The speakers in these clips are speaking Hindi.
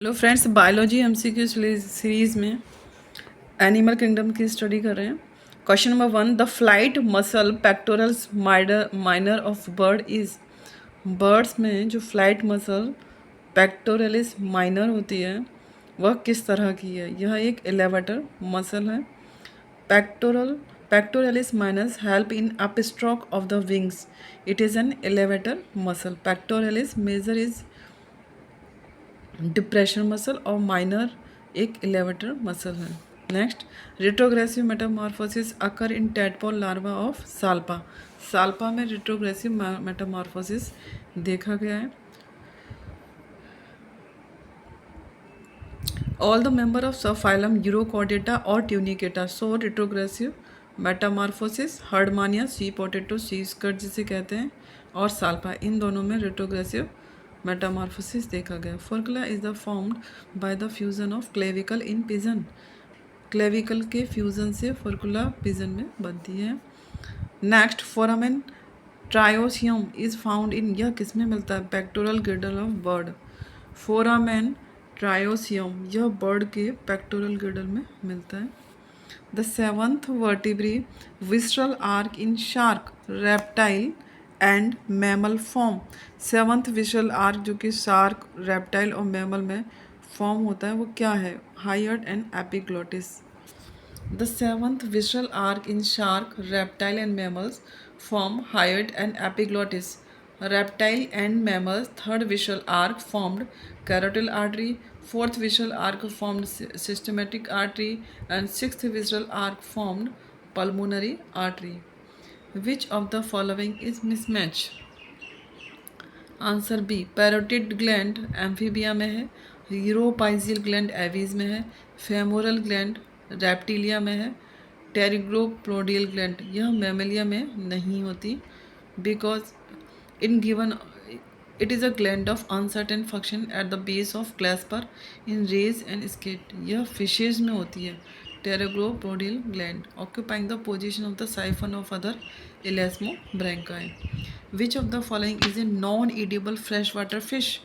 Hello friends, biology MCQ series में एनिमल किंगडम की स्टडी कर रहे हैं। Question number 1, the flight muscle pectoralis minor of bird is. Birds में जो फ्लाइट मसल पेक्टोरलिस माइनर होती है वह किस तरह की है? यह एक एलेवेटर मसल है। Pectoralis minus help in upstroke of the wings. It is an elevator muscle. Pectoralis major is depression muscle और माइनर एक एलेवेटर मसल है। Next, retrogressive metamorphosis occur in tadpole larva of Salpa. Salpa में रिट्रोग्रेसिव मेटामॉर्फोसिस देखा गया है। All the member of subphylum Urochordata और Tunicata so retrogressive metamorphosis. Herdmania sea potato sea squirt जिसे कहते हैं और साल्पा, इन दोनों में रिट्रोग्रेसिव मेटामॉर्फोसिस देखा गया। Furcula is the formed by the fusion of clavicle in pigeon. Clavicle के फ्यूजन से फोर्कुला पिजन में बनती है। Next, foramen triosseum is found in, यह किस में मिलता है? Pectoral girdle of bird. Foramen triosseum यह बर्ड के पेक्टोरल गिर्डल में मिलता है। The seventh vertebrae visceral arch in shark, reptile and mammal form. Seventh visceral arch जो कि शार्क, रेप्टाइल और मैमल में फॉर्म होता है वो क्या है? Hyoid and epiglottis. The seventh visceral arc in shark, reptile and mammals form hyoid and epiglottis. Reptile and mammals, third visceral arc formed carotid artery, fourth visceral arc formed systematic artery, and sixth visceral arc formed pulmonary artery. Which of the following is mismatch? Answer B, parotid gland Amphibia में है, यूरोपाइजियल ग्लैंड एवीज में है, फेमोरल ग्लैंड रेप्टिलिया में है, टेरिग्रोप्लोडियल ग्लैंड यह मैमेलिया में नहीं होती। Because in given it is a gland of uncertain function at the base of clasper in rays and skate, यह फिशेज में होती है। Pterygopodial gland occupying the position of the siphon of other elasmobranchii. Which of the following is a non edible fresh water fish?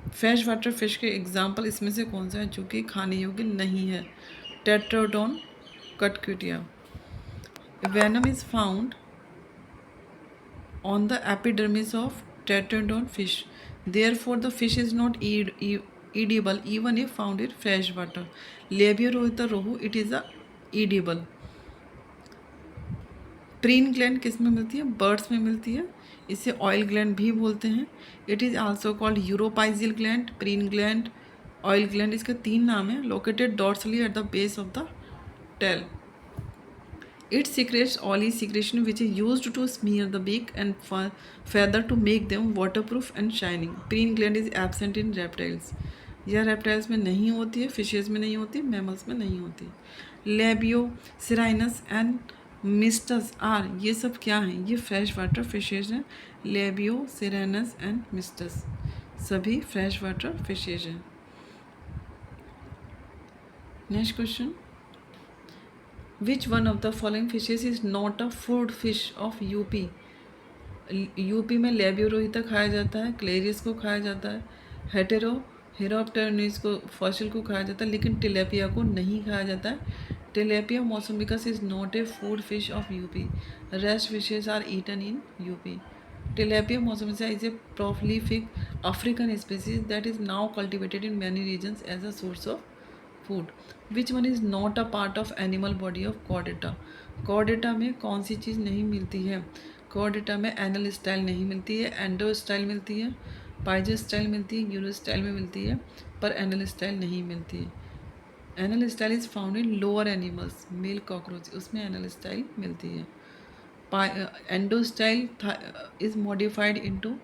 Fresh water fish के एग्जाम्पल इसमें से कौन सा है जो कि खाने योग्य नहीं है? Tetrodon cutcutia. Venom is found on the epidermis of tetraodon fish. Therefore, the fish is not edible even if found in fresh water. Labiorota rohu, it is a edible. Preen gland किस में मिलती है? बर्ड्स में मिलती है। इसे ऑयल ग्लैंड भी बोलते हैं। It is also called uropygial gland, preen gland, oil gland. इसके तीन नाम हैं। Located dorsally at the base of the tail. It secretes oily secretion which is used to smear the beak and feather to make them waterproof and shining. Preen gland is absent in reptiles. यह रेप्टाइल्स में नहीं होती है, फिशेज में नहीं होती, मैमल्स में नहीं होती। लेबियो सिराइनस एंड मिस्टस आर, ये सब क्या हैं? ये फ्रेश वाटर फिशेज हैं। लेबियो सिराइनस एंड मिस्टस सभी फ्रेश वाटर फिशेज हैं। Next question, which one of the following fishes is not a food fish of UP? UP में लेबियोरोहिता खाया जाता है, क्लेरियस को खाया जाता है, हेरोप्टेरनिस को, फॉसिल को खाया जाता है, लेकिन टिलेपिया को नहीं खाया जाता है। Tilapia mossambicus is not a food fish of UP. Rest fishes are eaten in UP. Tilapia mossambica is a prolific African species that is now cultivated in many regions as a source of food. Which one is not a part of animal body of chordata? Chordata में कौन सी चीज़ नहीं मिलती है? कॉर्डेटा में एनल स्टाइल नहीं मिलती है, एंडो स्टाइल मिलती है, पाइजो स्टाइल मिलती है, यूरो स्टाइल में मिलती है, पर एनल स्टाइल नहीं मिलती है। Anal style is found in lower animals, male cockroach, उसमें एनल स्टाइल मिलती है। Endo style is modified into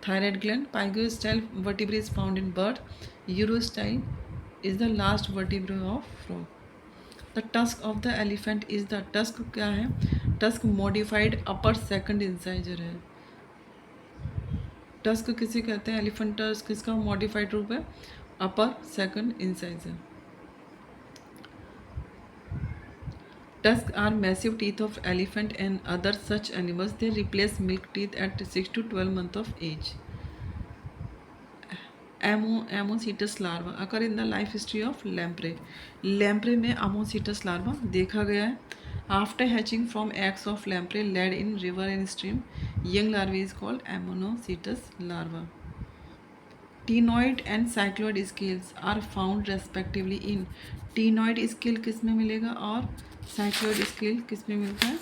thyroid gland. Pygostyle vertebrae is found in bird. Urostyle is the last vertebrae of frog. The tusk of the elephant is the tusk क्या है? tusk modified upper second incisor है। tusk किसे कहते हैं? एलिफेंट tusk किसका मॉडिफाइड रूप है? Upper second incisor. Tusks are massive teeth of elephant and other such animals. They replace milk teeth at 6 to 12 months of age. Ammocoetes larva occur in the life history of lamprey. Lamprey में एमोसीटस लार्वा देखा गया है। After hatching from eggs of lamprey laid in river and stream, young larva is called ammocoetes larva. Ctenoid and cycloid scales are found respectively in. Ctenoid scale किस में मिलेगा और साइक्लोइड स्केल किस में मिलता है?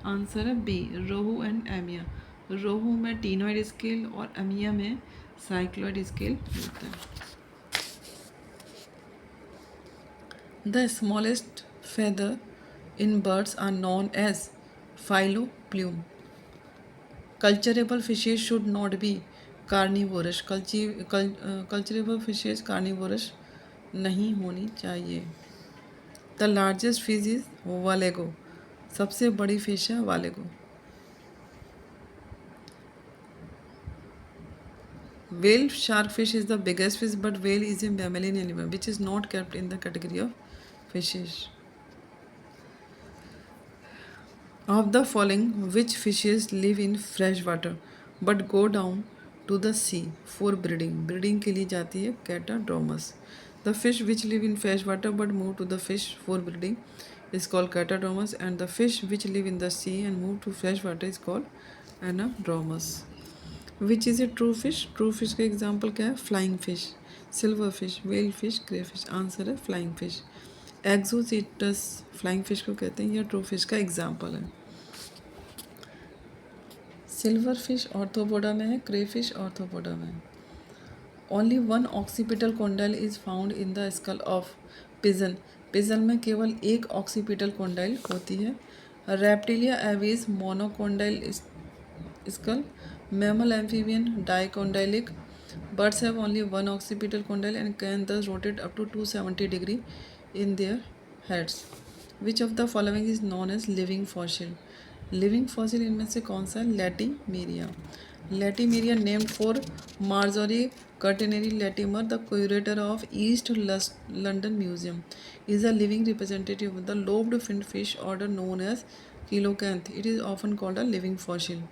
आंसर है बी, रोहू एंड एमिया। रोहू में टीनॉइड स्केल और एमिया में साइक्लोइड स्केल मिलता है। The smallest feather in birds are known as filoplume. Culturable fishes should not be carnivorous. Culturable fishes carnivorous नहीं होनी चाहिए। The largest fish is wallago. सबसे बड़ी फिश है वालेगो। Whale sharkfish is the biggest fish, but whale is a mammalian animal which is not kept in the category of fishes. Of the following, which fishes live in fresh water but go down to the sea for breeding? Breeding के लिए जाती है Catadromus. The fish which live in fresh water but move to the fish for breeding is called Catadromus, and the fish which live in the sea and move to fresh water is called Anadromous. Which is a true fish? True fish का एग्जाम्पल क्या है? Flying fish, silver fish, well fish, grey fish. Answer है फ्लाइंग फिश। एक्सोसीटस फ्लाइंग फिश को कहते हैं, यह ट्रू फिश का एग्जाम्पल है। सिल्वर फिश ऑर्थोपोडा में है, क्रे फिश ऑर्थोपोडा में है। Only one occipital condyle is found in the skull of pigeon. Pigeon में केवल एक ऑक्सीपिटल कोंडाइल होती है। Reptilia aves मोनोकोंडाइल school. Mammal amphibian dicondylic. Birds have only one occipital condyle and can thus rotate up to 270 degree in their heads. Which of the following is known as living fossil? Living fossil इनमें से कौन सा? Latimeria. Latimeria named for Marjorie Quaternary Latimer, the curator of East London Museum, is a living representative of the lobed-finned fish order known as Coelacanth. It is often called a living fossil.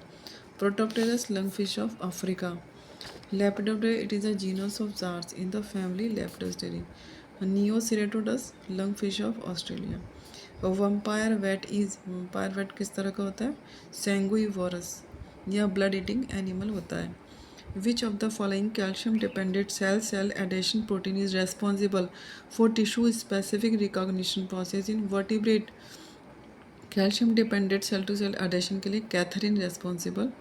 Protopterus, lungfish of Africa. Lepidoptera, it is a genus of zards in the family Lepidopterae. Neoceratodus, lungfish of Australia. Vampire vat is, vampire vat किस तरह का होता है? Sanguivorous, यह blood eating animal होता है। Which of the following calcium dependent cell adhesion protein is responsible for tissue specific recognition process in vertebrate? Calcium dependent cell to cell adhesion के लिए कैथरीन रेस्पॉन्सिबल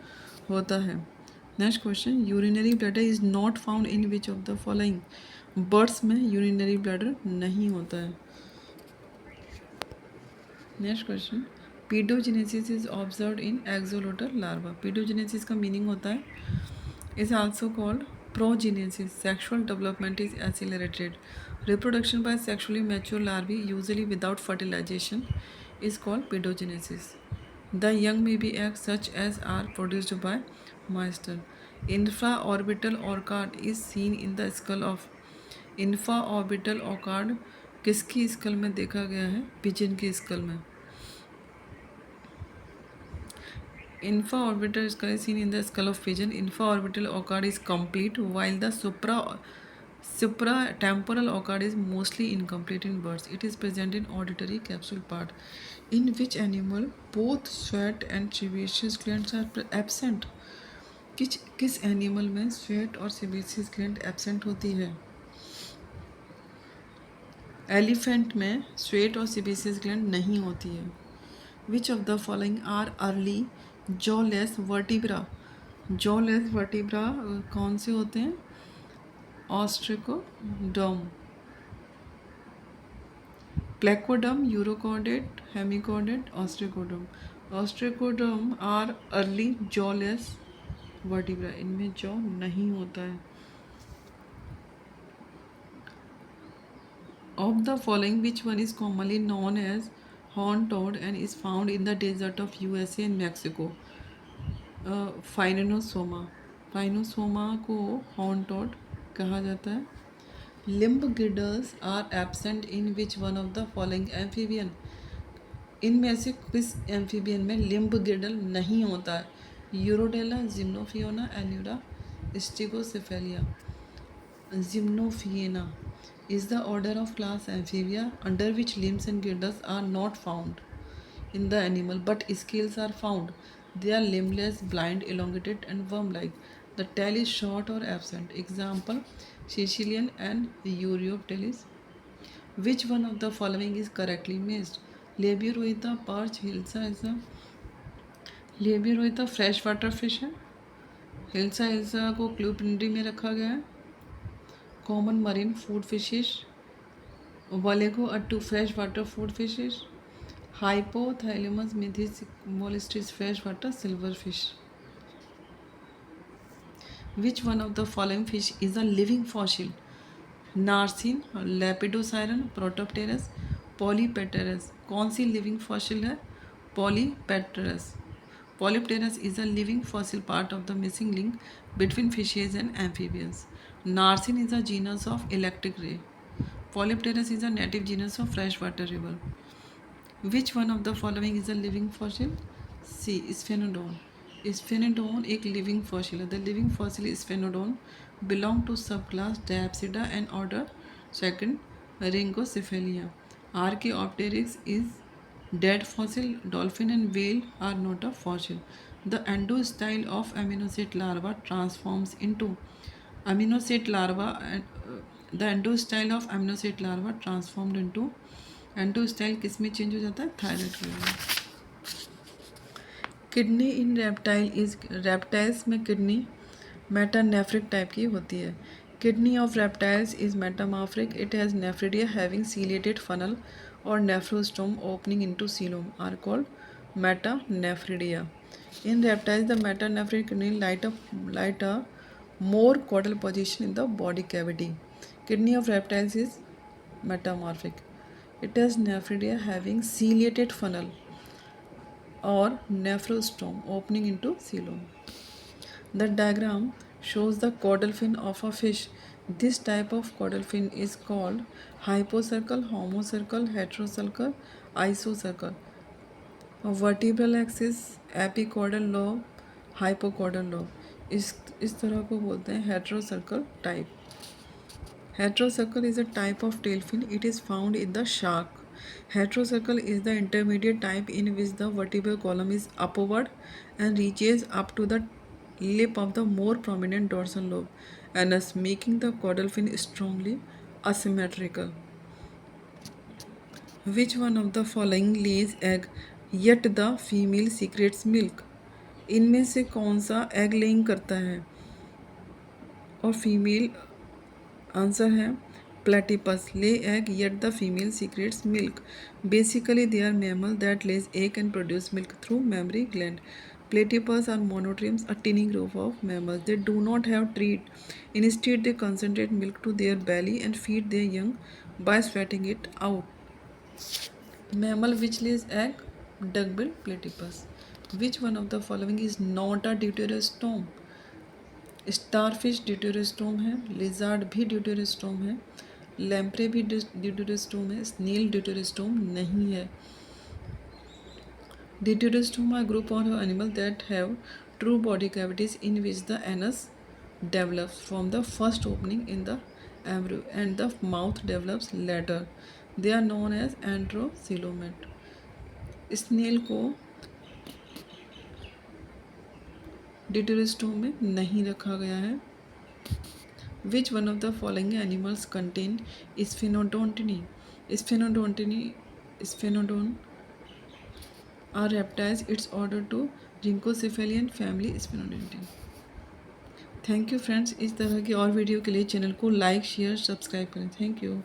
होता है। Next question, urinary bladder is not found in which of the following? Birds में यूरिनरी ब्लैडर नहीं होता है। Next question, paedogenesis is observed in axolotl larva. Paedogenesis का मीनिंग होता है is also called progenesis. Sexual development is accelerated. Reproduction by sexually mature larvae usually without fertilization is called pedogenesis. The young may be eggs such as are produced by Meister. Infraorbital orchard is seen in the skull of. Infraorbital orchard किसकी स्कल में देखा गया है? पिजन की स्कल में। Infraorbital skull is seen in the skull of pigeon. Infraorbital orchard is complete while the supratemporal orchard is mostly incomplete in birds. It is present in auditory capsule part. In which animal both sweat and sebaceous glands are absent? किस एनिमल में स्वेट और सेबेसियस ग्लैंड एब्सेंट होती है? एलिफेंट में स्वेट और सेबेसियस ग्लैंड नहीं होती है। Which of the following are early jawless vertebra? Jawless vertebra कौन से होते हैं? Ostracoderm, placoderm, urochordate, hemichordate, ostracoderm. Ostracoderm are early jawless vertebra, इनमें जॉ नहीं होता है। Of the following which one is commonly known as horn toad and is found in the desert of USA and Mexico? Phrynosoma. Phrynosoma को हॉर्न टोड कहा जाता है। Limb girdles are absent in which one of the following amphibian? इनमें से किस एम्फीबियन में लिम्ब गिडल नहीं होता है? Urodela, जिम्नोफियोना, Anura, स्टिगोसेफेलिया। Gymnophiena is the order of class Amphibia under which limbs and girdles are not found in the animal but scales are found. They are limbless, blind, elongated, and worm-like. The tail is short or absent. Example: Sicilian and Euryoptelis. Which one of the following is correctly missed? Labiorhita perch hilsa is a Labiorhita fresh water fish है. हिल्सा हिल्सा को क्लूपिंडी में रखा गया है. Common marine food fishes. Wallago are two fresh water food fishes. Hypothalamus mythis molluscis freshwater silverfish. Which one of the following fish is a living fossil? नार्सिन, लेपिडोसायरन, Protopterus, पॉलीपेटेरस. कौन सी लिविंग फॉसिल है? पॉलीपेटेरस. Polypterus is a living fossil part of the missing link between fishes and amphibians. Narsin is a genus of electric ray. Polypterus is a native genus of freshwater river. Which one of the following is a living fossil? C. Sphenodon. Sphenodon एक living fossil है. The living fossil Sphenodon belong to subclass Diapsida and order second Rhynchocephalia. Archaeopteryx is dead fossil. Dolphin and whale are not a fossil. The endostyle of amniotic larva transforms into amniotic larva the endostyle of amniotic larva transformed into endostyle किस में चेंज हो जाता है? Thyroid gland. Kidney in reptiles में किडनी मेटानेफ्रिक टाइप की होती है. Kidney of reptiles is metamorphic. It has nephridia having ciliated funnel और nephrostome opening into coelom are called metanephridia. In reptiles the metanephric kidney light a more caudal position in the body cavity. Kidney of reptiles is metamorphic. It has nephridia having ciliated funnel or nephrostome opening into coelom. The diagram shows the caudal fin of a fish. This type of caudal fin is called hypocircle, homocircle, heterocircle, isocircle. A vertebral axis, epicaudal lobe, hypocaudal lobe. इस तरह को बोलते हैं heterocercal type. Heterocircle is a type of tail fin. It is found in the shark. Heterocircle is the intermediate type in which the vertebral column is upward and reaches up to the lip of the more prominent dorsal lobe, and thus making the caudal fin strongly asymmetrical. Which one of the following lays egg yet the female secretes milk? इनमें से कौन सा एग लेइंग करता है और फीमेल? आंसर है platypus. Lay egg yet the female secretes milk. Basically they are mammal that lays egg and produce milk through mammary gland. Platypus are monotremes, a tiny group of mammals. They do not have teat. Instead, they concentrate milk to their belly and feed their young by sweating it out. Mammal which lays egg? Duck-billed platypus. Which one of the following is not a deuterostome? Starfish deuterostome है. लिजार्ड भी ड्यूटेरोस्टोम है. लैम्प्रे भी ड्यूटेरोस्टोम है. स्नेल ड्यूटेरोस्टोम नहीं है. Deuterostome are a group of animals that have true body cavities in which the anus develops from the first opening in the embryo and the mouth develops later. They are known as antrocoelomate. Snail को ड्यूटेरोस्टोम में नहीं रखा गया है. Which one of the following animals contain Sphenodon? Sphenodon are reptiles. Its order to Rhynchocephalian family Sphenodontidae. Thank you friends. इस तरह की और वीडियो के लिए चैनल को लाइक शेयर सब्सक्राइब करें. Thank you.